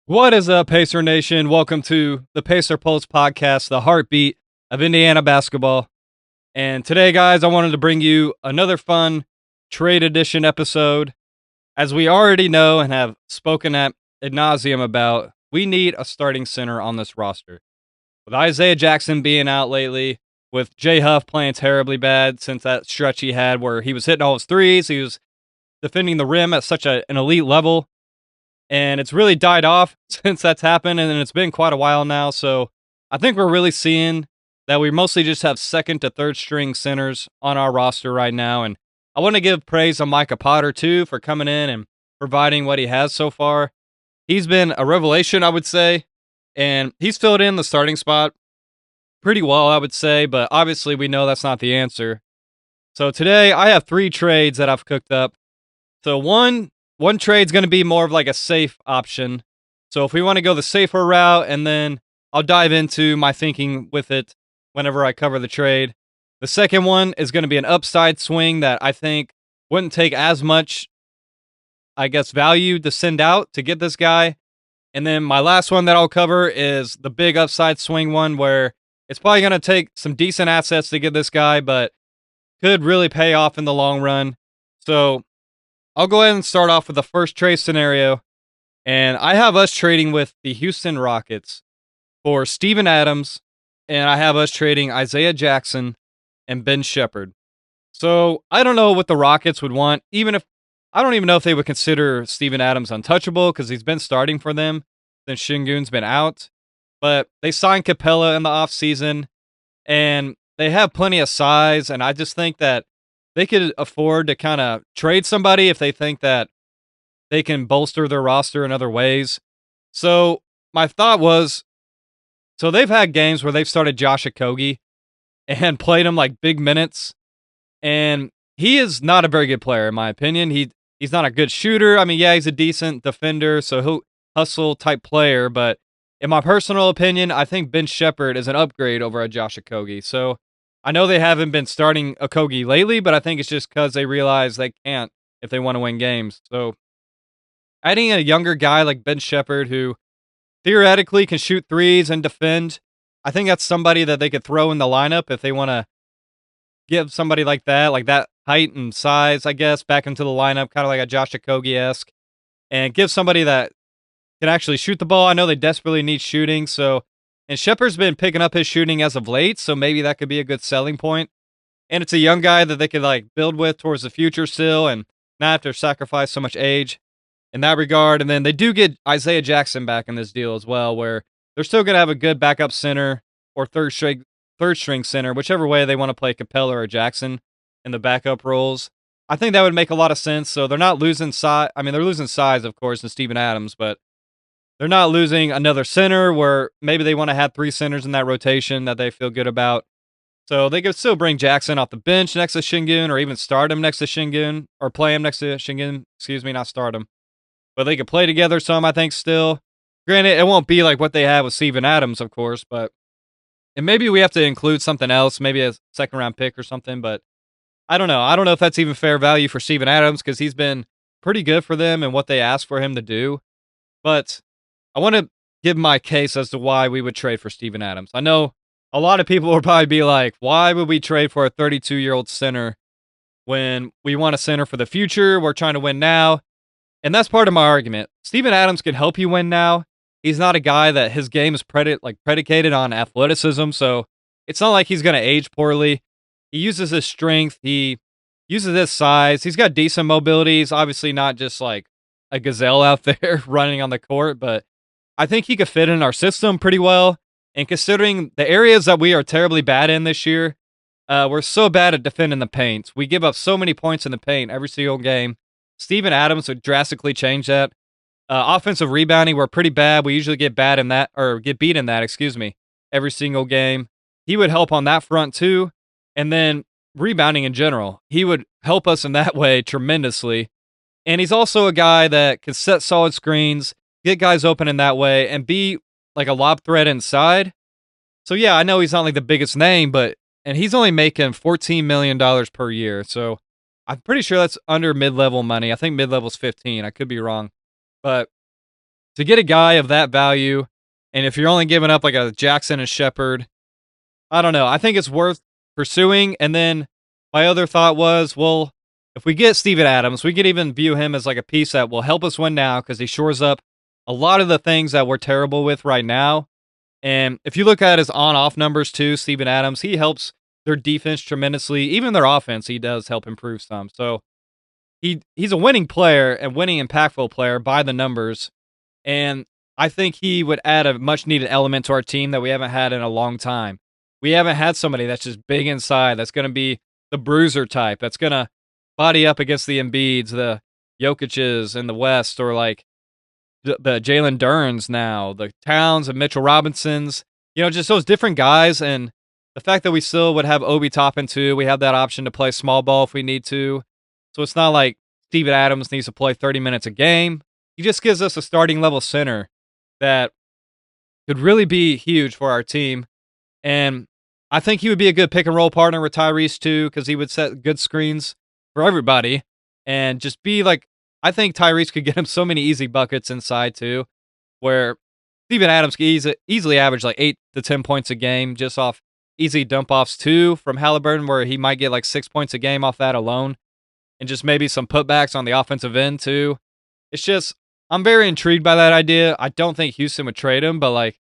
What is up, Pacer Nation? Welcome to the Pacer Pulse podcast, the heartbeat of Indiana basketball. And today, guys, I wanted to bring you another fun trade edition episode. As we already know and have spoken at ad nauseum about, we need a starting center on this roster. With Isaiah Jackson being out lately, with Jay Huff playing terribly bad since that stretch he had where he was hitting all his threes, he was defending the rim at such an elite level, and it's really died off since that's happened, and it's been quite a while now. So I think we're really seeing that we mostly just have second to third string centers on our roster right now. And I want to give praise to Micah Potter too for coming in and providing what he has so far. He's been a revelation, I would say, and he's filled in the starting spot pretty well, I would say, but obviously we know that's not the answer. So today I have three trades that I've cooked up. So one trade's going to be more of like a safe option. So if we want to go the safer route, and then I'll dive into my thinking with it whenever I cover the trade. The second one is going to be an upside swing that I think wouldn't take as much, I guess, value to send out to get this guy. And then my last one that I'll cover is the big upside swing one where it's probably going to take some decent assets to get this guy, but could really pay off in the long run. So I'll go ahead and start off with the first trade scenario. And I have us trading with the Houston Rockets for Steven Adams, and I have us trading Isaiah Jackson and Ben Shepherd. So I don't know what the Rockets would want, I don't even know if they would consider Steven Adams untouchable because he's been starting for them since Shingun's been out. But they signed Capella in the offseason, and they have plenty of size, and I just think that they could afford to kind of trade somebody if they think that they can bolster their roster in other ways. So my thought was, so they've had games where they've started Josh Okogie and played him like big minutes, and he is not a very good player in my opinion. He's not a good shooter. I mean, yeah, he's a decent defender, so he'll hustle type player, but in my personal opinion, I think Ben Shepherd is an upgrade over a Josh Okogie. So I know they haven't been starting Okogie lately, but I think it's just because they realize they can't if they want to win games. So adding a younger guy like Ben Shepherd, who theoretically can shoot threes and defend, I think that's somebody that they could throw in the lineup if they want to give somebody like that height and size, I guess, back into the lineup, kind of like a Josh Okogie-esque, and give somebody that can actually shoot the ball. I know they desperately need shooting, and Shepard's been picking up his shooting as of late, so maybe that could be a good selling point. And it's a young guy that they could like build with towards the future still, and not have to sacrifice so much age in that regard. And then they do get Isaiah Jackson back in this deal as well, where they're still going to have a good backup center or third string center, whichever way they want to play Capella or Jackson in the backup roles. I think that would make a lot of sense. So they're not losing size. I mean, they're losing size, of course, in Steven Adams, but they're not losing another center where maybe they want to have three centers in that rotation that they feel good about. So they could still bring Jackson off the bench next to Shingun, or even start him next to Shingun, or play him next to Shingun. Excuse me, not start him. But they could play together some, I think, still. Granted, it won't be like what they have with Steven Adams, of course, but and maybe we have to include something else, maybe a second round pick or something, but I don't know. I don't know if that's even fair value for Steven Adams because he's been pretty good for them and what they asked for him to do. But I want to give my case as to why we would trade for Steven Adams. I know a lot of people will probably be like, why would we trade for a 32-year-old center when we want a center for the future? We're trying to win now. And that's part of my argument. Steven Adams can help you win now. He's not a guy that his game is predicated on athleticism, so it's not like he's going to age poorly. He uses his strength. He uses his size. He's got decent mobility. He's obviously not just like a gazelle out there running on the court, but I think he could fit in our system pretty well. And considering the areas that we are terribly bad in this year, we're so bad at defending the paint. We give up so many points in the paint every single game. Steven Adams would drastically change that. Offensive rebounding, we're pretty bad. We usually get bad in that, or get beat in that, excuse me, every single game. He would help on that front too. And then rebounding in general, he would help us in that way tremendously. And he's also a guy that can set solid screens, get guys open in that way, and be like a lob threat inside. So yeah, I know he's not like the biggest name, and he's only making $14 million per year. So I'm pretty sure that's under mid-level money. I think mid-level's 15. I could be wrong. But to get a guy of that value, and if you're only giving up like a Jackson and Shepard, I don't know. I think it's worth pursuing. And then my other thought was, well, if we get Steven Adams, we could even view him as like a piece that will help us win now because he shores up a lot of the things that we're terrible with right now. And if you look at his on-off numbers too, Steven Adams, he helps their defense tremendously. Even their offense, he does help improve some. So he's a winning player and winning impactful player by the numbers. And I think he would add a much needed element to our team that we haven't had in a long time. We haven't had somebody that's just big inside, that's going to be the bruiser type, that's going to body up against the Embiids, the Jokic's in the West, or like the Jalen Durns now, the Towns and Mitchell Robinsons, just those different guys. And the fact that we still would have Obi Toppin too, we have that option to play small ball if we need to. So it's not like Steven Adams needs to play 30 minutes a game. He just gives us a starting level center that could really be huge for our team. And I think he would be a good pick and roll partner with Tyrese too, because he would set good screens for everybody and just be like, I think Tyrese could get him so many easy buckets inside too, where Steven Adams could easily average like 8 to 10 points a game just off easy dump offs too from Halliburton, where he might get like 6 points a game off that alone, and just maybe some putbacks on the offensive end too. It's just, I'm very intrigued by that idea. I don't think Houston would trade him, but like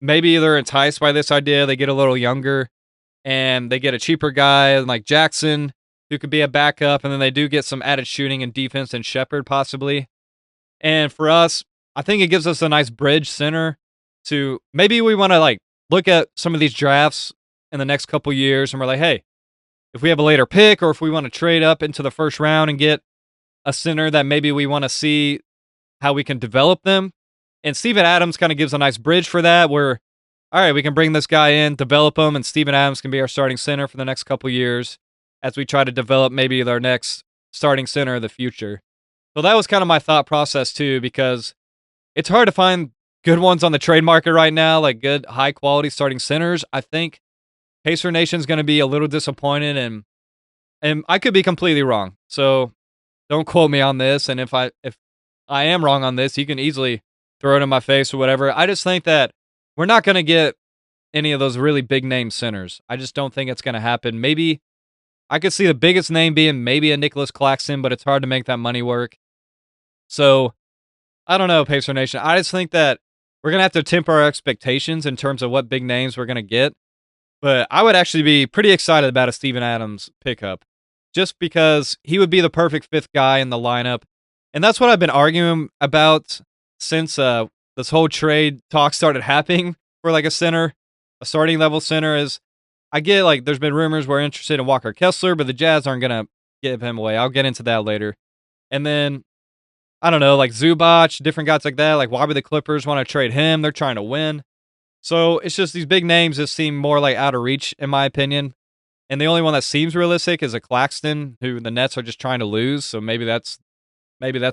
maybe they're enticed by this idea. They get a little younger and they get a cheaper guy like Jackson who could be a backup, and then they do get some added shooting and defense and Shepard possibly. And for us, I think it gives us a nice bridge center to maybe we want to like look at some of these drafts in the next couple years and we're like, hey, if we have a later pick or if we want to trade up into the first round and get a center that maybe we want to see how we can develop them. And Steven Adams kind of gives a nice bridge for that where, all right, we can bring this guy in, develop him, and Steven Adams can be our starting center for the next couple years as we try to develop maybe our next starting center of the future. So that was kind of my thought process too, because it's hard to find good ones on the trade market right now, like good, high quality starting centers. I think Pacer Nation's going to be a little disappointed, and I could be completely wrong. So don't quote me on this. And if I am wrong on this, you can easily throw it in my face or whatever. I just think that we're not going to get any of those really big name centers. I just don't think it's going to happen. Maybe I could see the biggest name being maybe a Nicholas Claxton, but it's hard to make that money work. So I don't know, Pacer Nation. I just think that we're going to have to temper our expectations in terms of what big names we're going to get. But I would actually be pretty excited about a Steven Adams pickup just because he would be the perfect fifth guy in the lineup. And that's what I've been arguing about since this whole trade talk started happening for like a center, a starting level center. Is I get like there's been rumors we're interested in Walker Kessler, but the Jazz aren't going to give him away. I'll get into that later. And then, I don't know, like Zubac, different guys like that. Like, why would the Clippers want to trade him? They're trying to win. So it's just these big names that seem more like out of reach, in my opinion. And the only one that seems realistic is a Claxton, who the Nets are just trying to lose. So maybe that's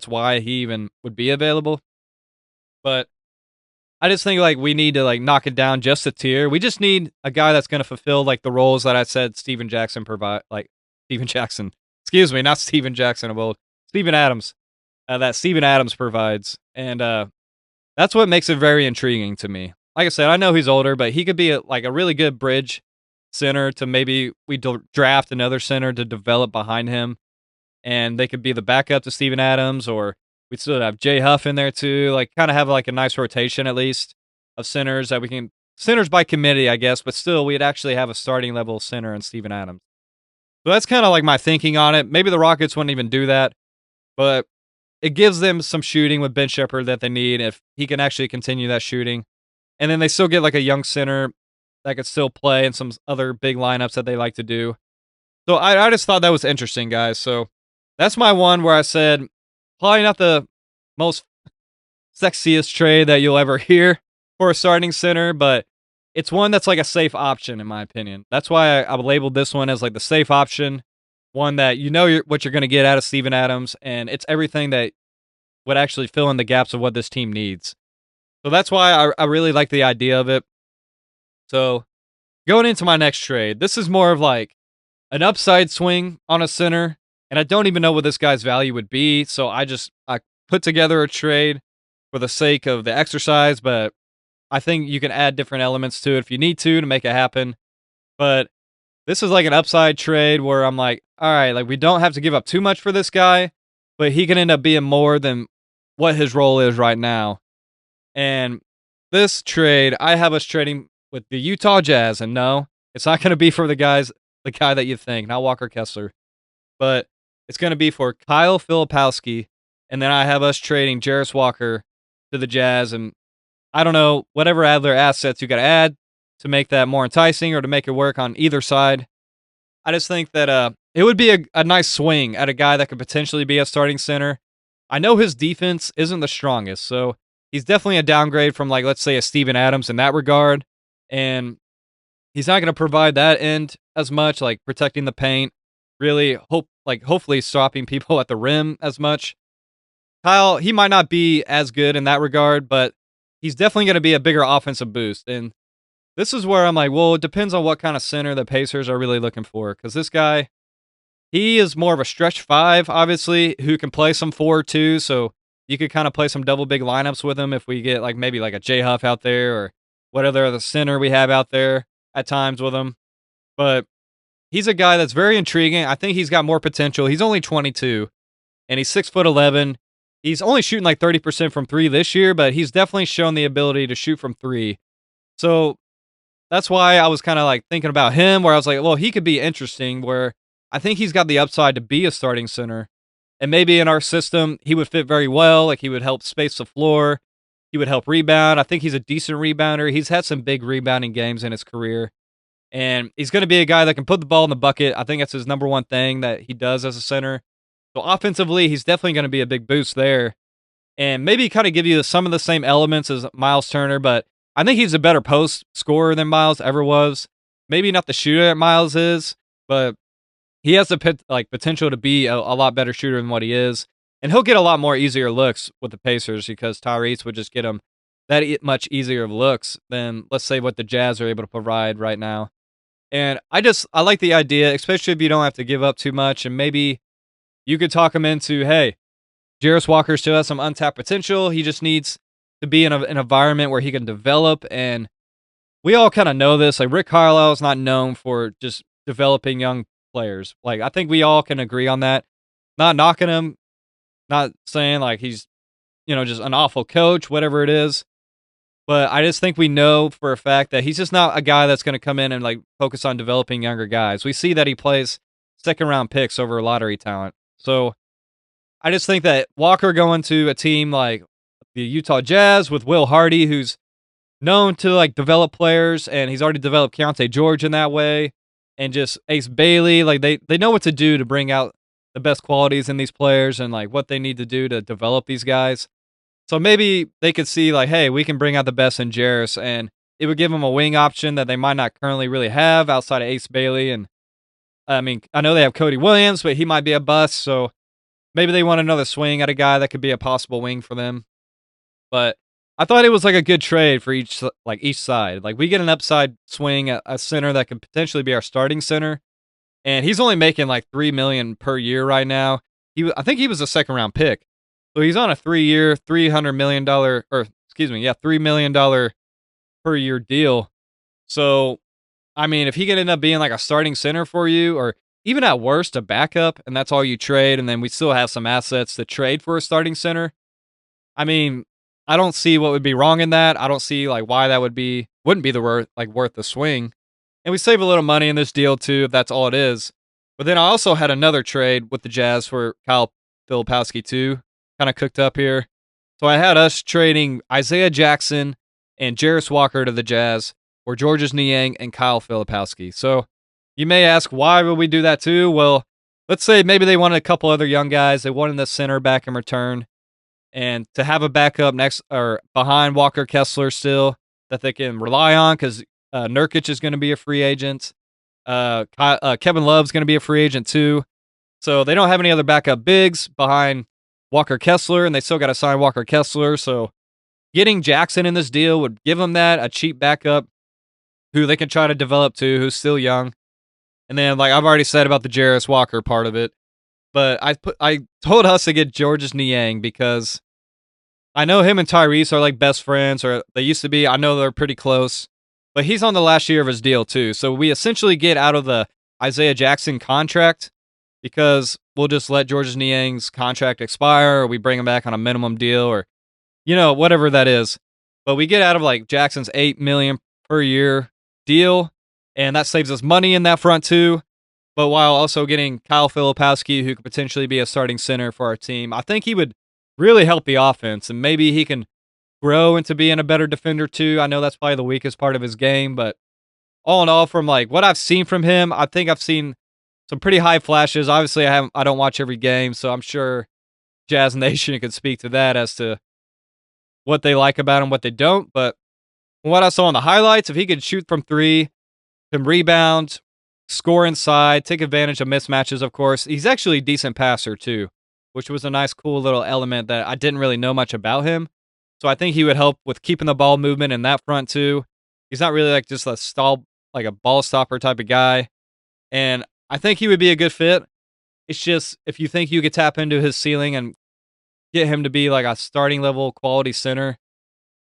why he even would be available. But I just think like we need to like knock it down just a tier. We just need a guy that's going to fulfill like the roles that I said Steven Jackson provide. Like Steven Jackson, excuse me, not Steven Jackson of old, Steven Adams. That Steven Adams provides, and that's what makes it very intriguing to me. Like I said, I know he's older, but he could be like a really good bridge center to maybe we draft another center to develop behind him, and they could be the backup to Steven Adams, or we still have Jay Huff in there too. Like kind of have like a nice rotation at least of centers that we can centers by committee, I guess, but still we'd actually have a starting level center in Steven Adams. So that's kind of like my thinking on it. Maybe the Rockets wouldn't even do that, but it gives them some shooting with Ben Shepherd that they need if he can actually continue that shooting. And then they still get like a young center that could still play in some other big lineups that they like to do. So I just thought that was interesting, guys. So that's my one where I said probably not the most sexiest trade that you'll ever hear for a starting center, but it's one that's like a safe option in my opinion. That's why I labeled this one as like the safe option. One that what you're going to get out of Steven Adams, and it's everything that would actually fill in the gaps of what this team needs. So that's why I really like the idea of it. So going into my next trade, this is more of like an upside swing on a center, and I don't even know what this guy's value would be. So I put together a trade for the sake of the exercise, but I think you can add different elements to it if you need to make it happen. But this is like an upside trade where I'm like, all right, like we don't have to give up too much for this guy, but he can end up being more than what his role is right now. And this trade, I have us trading with the Utah Jazz, and no, it's not going to be for the guy that you think, not Walker Kessler, but it's going to be for Kyle Filipowski, and then I have us trading Jarris Walker to the Jazz, and I don't know, whatever other assets you got to add to make that more enticing or to make it work on either side. I just think that it would be a nice swing at a guy that could potentially be a starting center. I know his defense isn't the strongest, so he's definitely a downgrade from, like, let's say a Steven Adams in that regard, and he's not going to provide that end as much, like protecting the paint, really hopefully stopping people at the rim as much. Kyle, he might not be as good in that regard, but he's definitely going to be a bigger offensive boost. And this is where I'm like, well, it depends on what kind of center the Pacers are really looking for. Because this guy, he is more of a stretch five, obviously, who can play some 4 too. So you could kind of play some double big lineups with him if we get like maybe like a J Huff out there or whatever other center we have out there at times with him. But he's a guy that's very intriguing. I think he's got more potential. He's only 22 and he's 6'11". He's only shooting like 30% from 3 this year, but he's definitely shown the ability to shoot from 3. So that's why I was kind of like thinking about him, where I was like, well, he could be interesting, where I think he's got the upside to be a starting center. And maybe in our system, he would fit very well. Like, he would help space the floor. He would help rebound. I think he's a decent rebounder. He's had some big rebounding games in his career. And he's going to be a guy that can put the ball in the bucket. I think that's his number one thing that he does as a center. So offensively, he's definitely going to be a big boost there. And maybe kind of give you some of the same elements as Miles Turner, but I think he's a better post scorer than Miles ever was. Maybe not the shooter that Miles is, but he has the potential to be a lot better shooter than what he is. And he'll get a lot more easier looks with the Pacers because Tyrese would just get him that much easier of looks than, let's say, what the Jazz are able to provide right now. And I like the idea, especially if you don't have to give up too much, and maybe you could talk him into, hey, Jarris Walker still has some untapped potential. He just needs to be in an environment where he can develop. And we all kind of know this. Like, Rick Carlisle is not known for just developing young players. Like, I think we all can agree on that. Not knocking him, not saying like he's, just an awful coach, whatever it is. But I just think we know for a fact that he's just not a guy that's going to come in and like focus on developing younger guys. We see that he plays second round picks over lottery talent. So I just think that Walker going to a team like the Utah Jazz with Will Hardy, who's known to like develop players, and he's already developed Keontae George in that way, and just Ace Bailey, like they know what to do to bring out the best qualities in these players and like what they need to do to develop these guys. So maybe they could see like, hey, we can bring out the best in Jarris, and it would give them a wing option that they might not currently really have outside of Ace Bailey. And I mean, I know they have Cody Williams, but he might be a bust, so maybe they want another swing at a guy that could be a possible wing for them. But I thought it was like a good trade for each side. Like, we get an upside swing at a center that could potentially be our starting center, and he's only making like $3 million per year right now. I think he was a second round pick, so he's on a 3-year, $300 million $3 million per year deal. So, I mean, if he could end up being like a starting center for you, or even at worst a backup, and that's all you trade, and then we still have some assets to trade for a starting center, I mean, I don't see what would be wrong in that. I don't see like why that wouldn't be worth the swing. And we save a little money in this deal too, if that's all it is. But then I also had another trade with the Jazz for Kyle Filipowski too, kind of cooked up here. So I had us trading Isaiah Jackson and Jarris Walker to the Jazz for Georges Niang and Kyle Filipowski. So you may ask, why would we do that too? Well, let's say maybe they wanted a couple other young guys. They wanted the center back in return, and to have a backup next or behind Walker Kessler still that they can rely on, because Nurkic is going to be a free agent. Kevin Love's going to be a free agent too. So they don't have any other backup bigs behind Walker Kessler, and they still got to sign Walker Kessler. So getting Jackson in this deal would give them that, a cheap backup who they can try to develop too, who's still young. And then, like I've already said about the Jarris Walker part of it, but I told us to get Georges Niang because I know him and Tyrese are like best friends, or they used to be. I know they're pretty close, but he's on the last year of his deal too. So we essentially get out of the Isaiah Jackson contract because we'll just let Georges Niang's contract expire, or we bring him back on a minimum deal, or whatever that is. But we get out of like Jackson's $8 million per year deal, and that saves us money in that front too. But while also getting Kyle Filipowski, who could potentially be a starting center for our team, I think he would really help the offense, and maybe he can grow into being a better defender too. I know that's probably the weakest part of his game, but all in all, from like what I've seen from him, I think I've seen some pretty high flashes. Obviously, I don't watch every game, so I'm sure Jazz Nation could speak to that as to what they like about him, what they don't. But from what I saw in the highlights, if he could shoot from three, can rebound, score inside, take advantage of mismatches, of course. He's actually a decent passer, too, which was a nice, cool little element that I didn't really know much about him. So I think he would help with keeping the ball movement in that front, too. He's not really like just like a ball stopper type of guy. And I think he would be a good fit. It's just if you think you could tap into his ceiling and get him to be like a starting level quality center,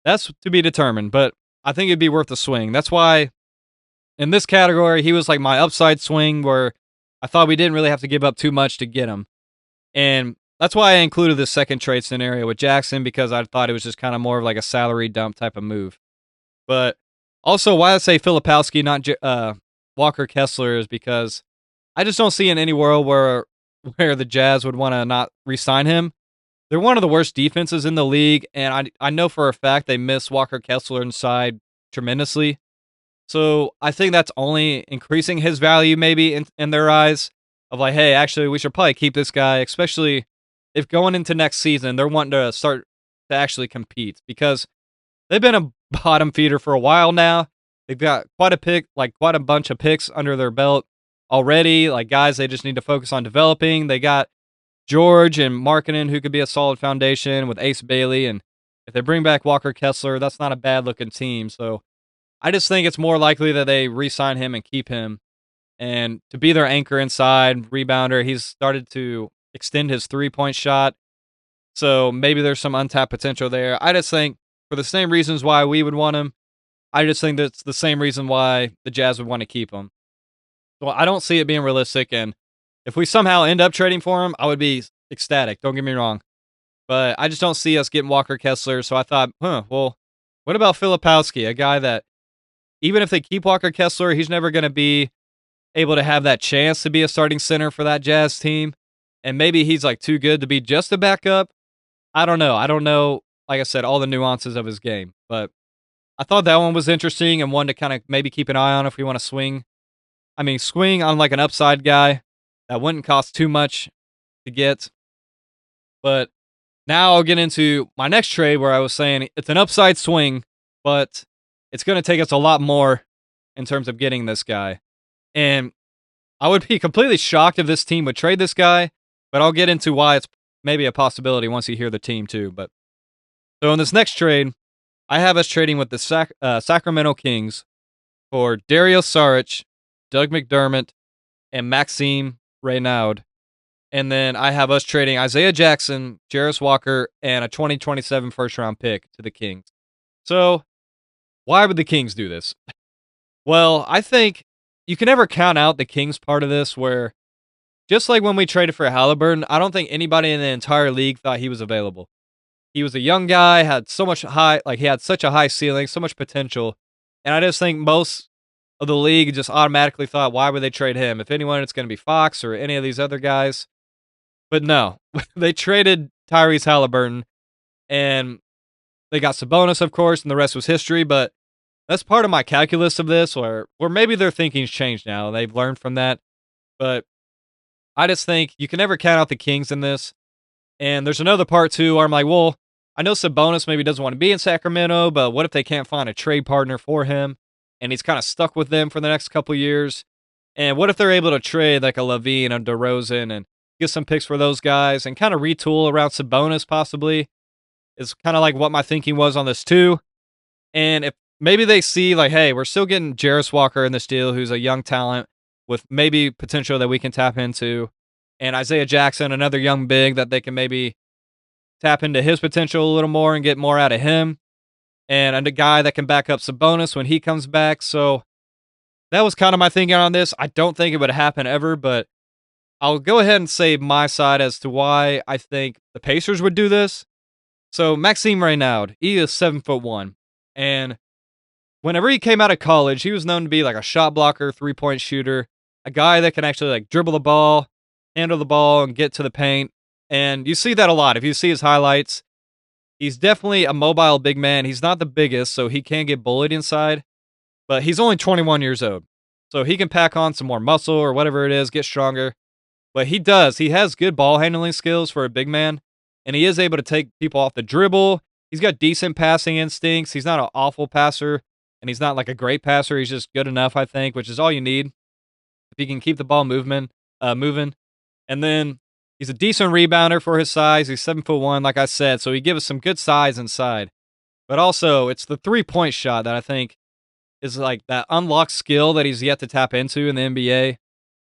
that's to be determined. But I think it'd be worth a swing. That's why in this category, he was like my upside swing where I thought we didn't really have to give up too much to get him. And that's why I included this second trade scenario with Jackson, because I thought it was just kind of more of like a salary dump type of move. But also, why I say Filipowski, not Walker Kessler, is because I just don't see in any world where the Jazz would want to not re-sign him. They're one of the worst defenses in the league, and I know for a fact they miss Walker Kessler inside tremendously. So I think that's only increasing his value maybe in their eyes of like, hey, actually, we should probably keep this guy, especially if going into next season, they're wanting to start to actually compete because they've been a bottom feeder for a while now. They've got quite a bunch of picks under their belt already. Like guys, they just need to focus on developing. They got George and Markkanen, who could be a solid foundation with Ace Bailey. And if they bring back Walker Kessler, that's not a bad looking team. So I just think it's more likely that they re-sign him and keep him. And to be their anchor inside, rebounder, he's started to extend his three-point shot. So maybe there's some untapped potential there. I just think for the same reasons why we would want him, I just think that's the same reason why the Jazz would want to keep him. So I don't see it being realistic. And if we somehow end up trading for him, I would be ecstatic. Don't get me wrong. But I just don't see us getting Walker Kessler. So I thought, well, what about Filipowski, a guy that even if they keep Walker Kessler, he's never going to be able to have that chance to be a starting center for that Jazz team. And maybe he's like too good to be just a backup. I don't know. I don't know, like I said, all the nuances of his game. But I thought that one was interesting and one to kind of maybe keep an eye on if we want to swing. I mean, swing on like an upside guy that wouldn't cost too much to get. But now I'll get into my next trade where I was saying it's an upside swing, but it's going to take us a lot more in terms of getting this guy. And I would be completely shocked if this team would trade this guy, but I'll get into why it's maybe a possibility once you hear the team too. But so in this next trade, I have us trading with the Sacramento Kings for Dario Saric, Doug McDermott, and Maxime Reynaud. And then I have us trading Isaiah Jackson, Jarris Walker, and a 2027 first-round pick to the Kings. So why would the Kings do this? Well, I think you can never count out the Kings part of this where just like when we traded for Halliburton, I don't think anybody in the entire league thought he was available. He was a young guy, had so much he had such a high ceiling, so much potential. And I just think most of the league just automatically thought, why would they trade him? If anyone, it's going to be Fox or any of these other guys. But no, they traded Tyrese Halliburton, and they got Sabonis, of course, and the rest was history. But that's part of my calculus of this, or maybe their thinking's changed now. They've learned from that. But I just think you can never count out the Kings in this. And there's another part, too, where I'm like, well, I know Sabonis maybe doesn't want to be in Sacramento, but what if they can't find a trade partner for him, and he's kind of stuck with them for the next couple years? And what if they're able to trade like a Levine and DeRozan and get some picks for those guys and kind of retool around Sabonis possibly? Is kind of like what my thinking was on this, too. And if maybe they see like, hey, we're still getting Jarris Walker in this deal, who's a young talent with maybe potential that we can tap into, and Isaiah Jackson, another young big that they can maybe tap into his potential a little more and get more out of him, and a guy that can back up Sabonis when he comes back. So that was kind of my thinking on this. I don't think it would happen ever, but I'll go ahead and say my side as to why I think the Pacers would do this. So Maxime Reynaud, he is 7'1", and whenever he came out of college, he was known to be like a shot blocker, 3-point shooter, a guy that can actually like dribble the ball, handle the ball, and get to the paint. And you see that a lot. If you see his highlights, he's definitely a mobile big man. He's not the biggest, so he can get bullied inside, but he's only 21 years old. So he can pack on some more muscle or whatever it is, get stronger. But he does. He has good ball handling skills for a big man, and he is able to take people off the dribble. He's got decent passing instincts. He's not an awful passer, and he's not like a great passer. He's just good enough, I think, which is all you need if you can keep the ball moving. And then he's a decent rebounder for his size. He's 7'1", like I said, so he gives us some good size inside. But also, it's the 3-point shot that I think is like that unlocked skill that he's yet to tap into in the NBA.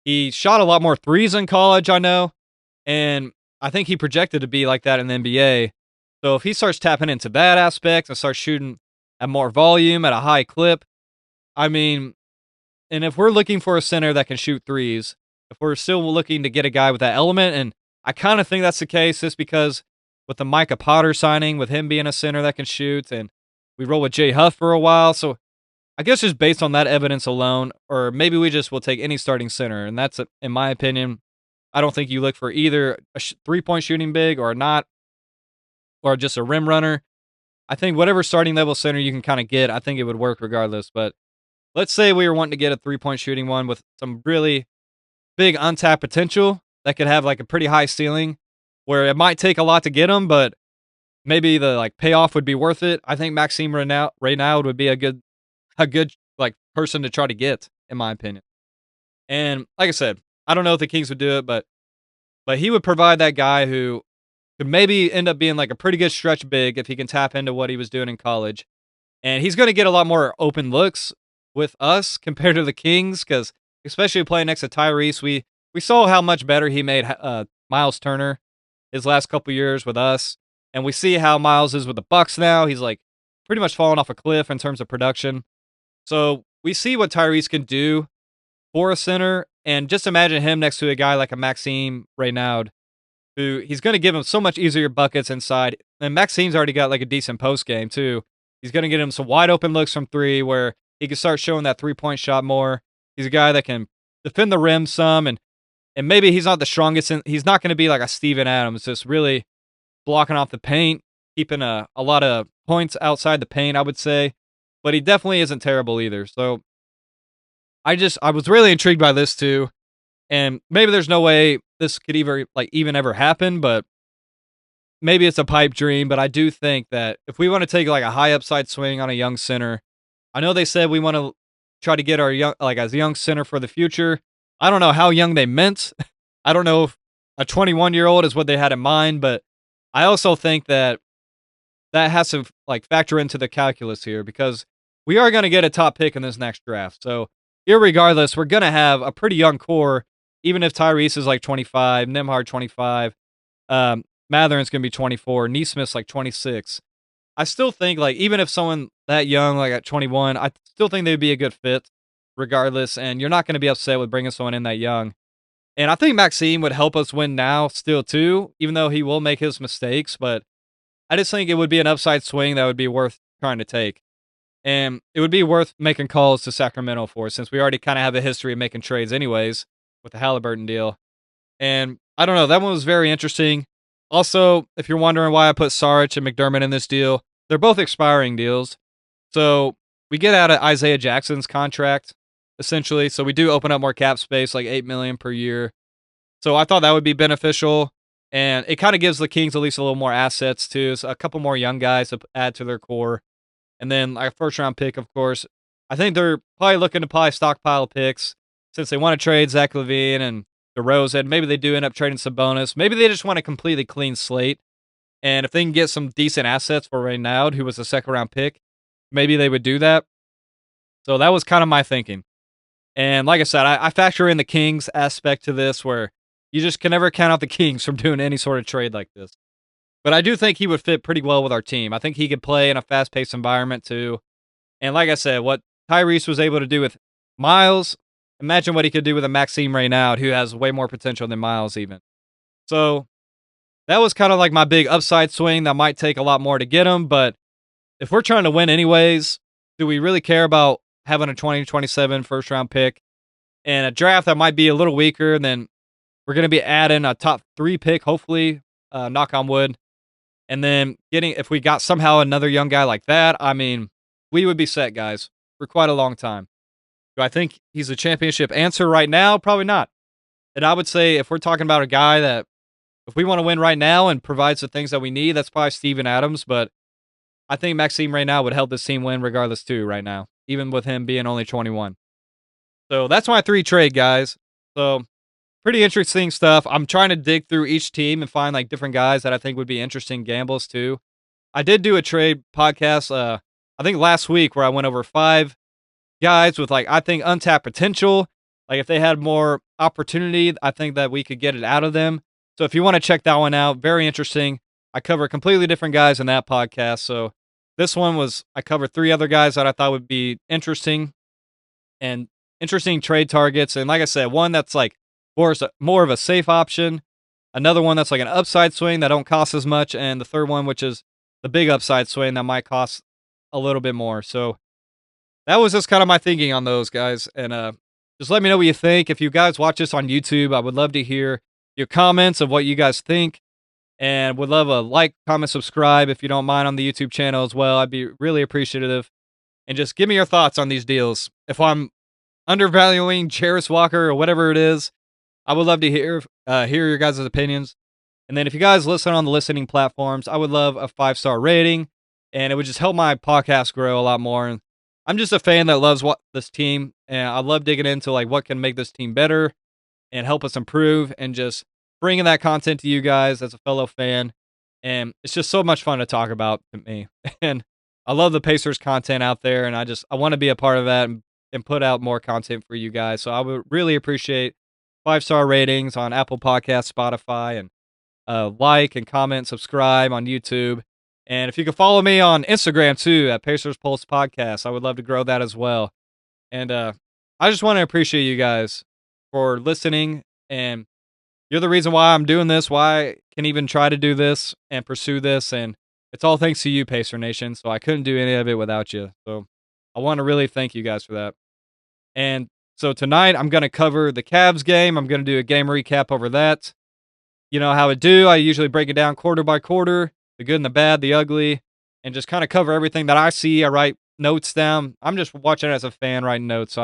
He shot a lot more threes in college, I know, and I think he projected to be like that in the NBA. So if he starts tapping into that aspect and starts shooting at more volume at a high clip, I mean, and if we're looking for a center that can shoot threes, if we're still looking to get a guy with that element, and I kind of think that's the case just because with the Micah Potter signing, with him being a center that can shoot, and we roll with Jay Huff for a while, so I guess just based on that evidence alone, or maybe we just will take any starting center, and that's, in my opinion, I don't think you look for either a 3-point shooting big or not, or just a rim runner. I think whatever starting level center you can kind of get, I think it would work regardless. But let's say we were wanting to get a 3-point shooting one with some really big untapped potential that could have like a pretty high ceiling, where it might take a lot to get them, but maybe the like payoff would be worth it. I think Maxime Reynaud would be a good like person to try to get, in my opinion. And like I said, I don't know if the Kings would do it, but he would provide that guy who could maybe end up being like a pretty good stretch big if he can tap into what he was doing in college. And he's going to get a lot more open looks with us compared to the Kings, because especially playing next to Tyrese, we saw how much better he made Miles Turner his last couple years with us, and we see how Miles is with the Bucks now. He's like pretty much fallen off a cliff in terms of production. So we see what Tyrese can do for a center, and just imagine him next to a guy like a Maxime Reynaud, who he's going to give him so much easier buckets inside. And Maxime's already got like a decent post game too. He's going to get him some wide open looks from three where he can start showing that 3-point shot more. He's a guy that can defend the rim some, and maybe he's not the strongest. He's not going to be like a Steven Adams, just really blocking off the paint, keeping a lot of points outside the paint, I would say. But he definitely isn't terrible either. So I was really intrigued by this too. And maybe there's no way this could even ever happen, but maybe it's a pipe dream. But I do think that if we want to take like a high upside swing on a young center, I know they said we want to try to get our as a young center for the future. I don't know how young they meant. I don't know if a 21-year-old is what they had in mind, but I also think that has to like factor into the calculus here, because we are going to get a top pick in this next draft. So irregardless, we're going to have a pretty young core, even if Tyrese is like 25, Nembhard 25, Mathurin's going to be 24, Neesmith's like 26. I still think like even if someone that young, like at 21, I still think they'd be a good fit regardless, and you're not going to be upset with bringing someone in that young. And I think Maxime would help us win now still too, even though he will make his mistakes, but I just think it would be an upside swing that would be worth trying to take. And it would be worth making calls to Sacramento for, since we already kind of have a history of making trades anyways with the Halliburton deal. And I don't know, that one was very interesting. Also, if you're wondering why I put Saric and McDermott in this deal, they're both expiring deals. So we get out of Isaiah Jackson's contract, essentially. So we do open up more cap space, like $8 million per year. So I thought that would be beneficial. And it kind of gives the Kings at least a little more assets too. So a couple more young guys to add to their core. And then like a first-round pick, of course. I think they're probably looking to stockpile picks since they want to trade Zach LaVine and DeRozan. Maybe they do end up trading Sabonis. Maybe they just want a completely clean slate. And if they can get some decent assets for Reynaud, who was a second-round pick, maybe they would do that. So that was kind of my thinking. And like I said, I factor in the Kings aspect to this, where you just can never count out the Kings from doing any sort of trade like this. But I do think he would fit pretty well with our team. I think he could play in a fast-paced environment too. And like I said, what Tyrese was able to do with Miles, imagine what he could do with a Maxime Reynaud, who has way more potential than Miles even. So that was kind of like my big upside swing that might take a lot more to get him. But if we're trying to win anyways, do we really care about having a 2027 first-round pick and a draft that might be a little weaker? And then we're going to be adding a top 3 pick, hopefully, knock on wood. And then if we got somehow another young guy like that, I mean, we would be set, guys, for quite a long time. Do I think he's a championship answer right now? Probably not. And I would say if we're talking about a guy that, if we want to win right now and provides the things that we need, that's probably Steven Adams. But I think Maxime right now would help this team win regardless too right now, even with him being only 21. So that's my 3 trade, guys. So pretty interesting stuff. I'm trying to dig through each team and find like different guys that I think would be interesting gambles too. I did do a trade podcast, I think last week, where I went over 5 guys with like I think untapped potential. Like if they had more opportunity, I think that we could get it out of them. So if you want to check that one out, very interesting. I cover completely different guys in that podcast. So this one was I covered 3 other guys that I thought would be interesting and interesting trade targets. And like I said, one that's like more of a safe option, another one that's like an upside swing that don't cost as much, and the third one, which is the big upside swing that might cost a little bit more. So that was just kind of my thinking on those guys. And just let me know what you think. If you guys watch this on YouTube, I would love to hear your comments of what you guys think. And would love a like, comment, subscribe if you don't mind on the YouTube channel as well. I'd be really appreciative. And just give me your thoughts on these deals. If I'm undervaluing Jarris Walker or whatever it is, I would love to hear your guys' opinions. And then if you guys listen on the listening platforms, I would love a 5-star rating, and it would just help my podcast grow a lot more. And I'm just a fan that loves this team, and I love digging into like what can make this team better and help us improve, and just bringing that content to you guys as a fellow fan. And it's just so much fun to talk about to me. And I love the Pacers content out there, and I want to be a part of that and put out more content for you guys. So I would really appreciate 5-star ratings on Apple Podcasts, Spotify, and like and comment, subscribe on YouTube. And if you could follow me on Instagram too at Pacers Pulse Podcast, I would love to grow that as well. And I just want to appreciate you guys for listening, and you're the reason why I'm doing this, why I can even try to do this and pursue this. And it's all thanks to you, Pacer Nation. So I couldn't do any of it without you. So I want to really thank you guys for that. And so tonight I'm going to cover the Cavs game. I'm going to do a game recap over that. You know how I do. I usually break it down quarter by quarter, the good and the bad, the ugly, and just kind of cover everything that I see. I write notes down. I'm just watching as a fan writing notes. So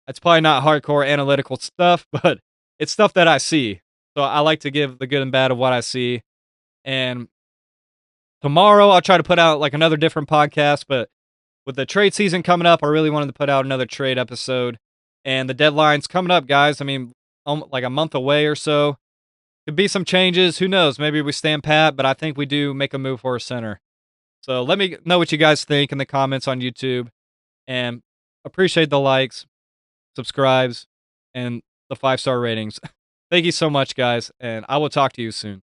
it's probably not hardcore analytical stuff, but it's stuff that I see. So I like to give the good and bad of what I see. And tomorrow I'll try to put out like another different podcast, but with the trade season coming up, I really wanted to put out another trade episode. And the deadline's coming up, guys. I mean, like a month away or so. Could be some changes. Who knows? Maybe we stand pat, but I think we do make a move for a center. So let me know what you guys think in the comments on YouTube. And appreciate the likes, subscribes, and the 5-star ratings. Thank you so much, guys. And I will talk to you soon.